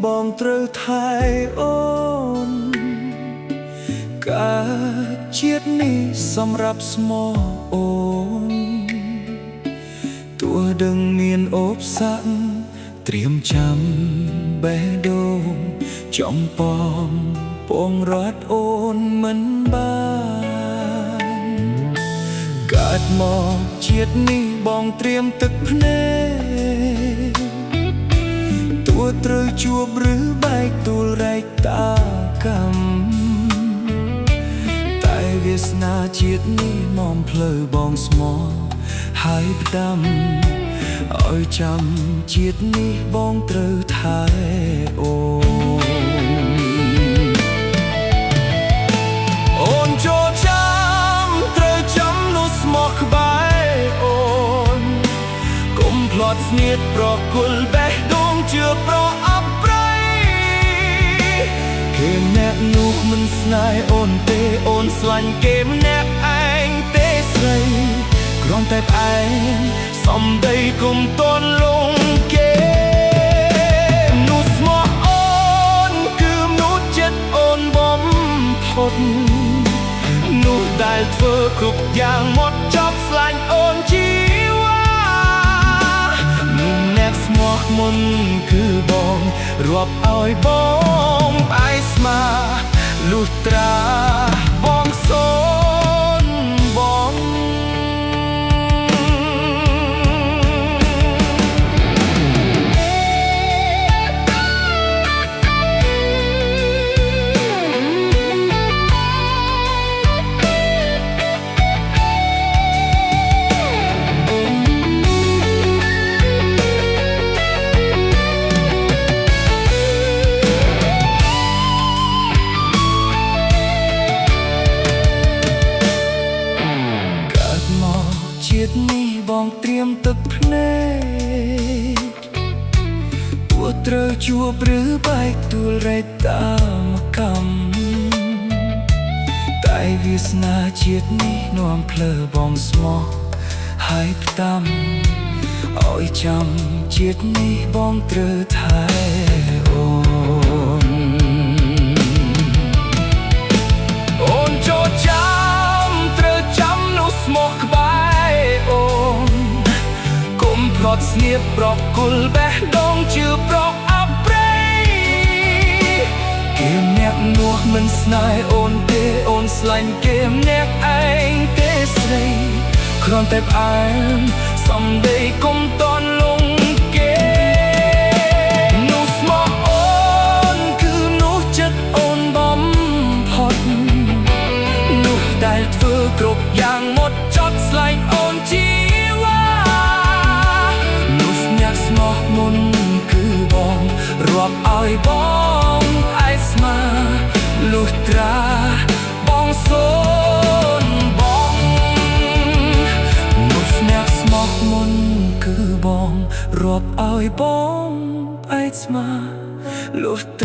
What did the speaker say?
បងត្រូវថែអូនកើតជាតិនេះសម្រាប់ស្មោះអូនទោះដឹងមានឧបសគ្គត្រៀមចាំបេះដូងចំប៉ងពងរត់អូនមិនបានកើតមកជាតិនេះបងត្រៀមទឹកភ្នែកទោះត្រូវជួបឬបែកទួលរែកតាកម្មតែវាសនាជាតិនេះនាំផ្លូវបងស្មោះហើយផ្ដាំឲ្យចាំជាតិនេះបងត្រូវថែអូនចូលចាំត្រូវចាំនោះស្មោះក្បែរអូនកុំភ្លាត់ស្នៀតប្រគល់បេះដូងជឿប្រអប់ប្រៃគេម្នាក់នោះមិនស្នេហ៍អូនទេអូនស្រឡាញ់គេម្នាក់ឯងទេស្រីគ្រាន់តែផ្អែមសំដីគុំតន់លងគេនោះស្មោះអូនគឺមនុស្សចិត្តអូនបំផុតនោះដែលធ្វើគ្រប់យ៉ាងหมดចប់ស្លាញ់អូនជីវ៉ាអ្នកស្មោះមុនគឺបងរាប់ឲ្យបងផ្អែស្មាលុះត្រាបងសូនបងជាតិនេះបងត្រៀមទឹកភ្នែកទោះត្រូវជួបឬបែកទួលរែកតាមកម្មតែវាសនាជាតិនេះនាំផ្លូវបងស្មោះហើយផ្ដាំឲ្យចាំជាតិនេះបងត្រូវថែអូនអូនចូលចាំត្រូវចាំនោះស្មោះក្បែរភ្លាត់ស្នៀតប្រគល់បេះដូងជឿប្រអប់ប្រៃគេម្នាក់នោះមិនស្នេហ៍អូនទេអូនស្រឡាញ់គេម្នាក់ឯងទេស្រីគ្រាន់តែផ្អែមសំដីគុំតន់លងគេនោះស្មោះអូនគឺនោះចិត្តអូនបំផុតនោះដែលធ្វើគ្រប់យ៉ាងหมดចត់ស្លាញ់អូនជីមុនគឺបងរាប់ឲ្យបងផ្អែស្មាលុះត្រាបងសូនបងនោះអ្នកស្មោះមុនគឺបងរាប់ឲ្យបងផ្អែស្មាលុះត្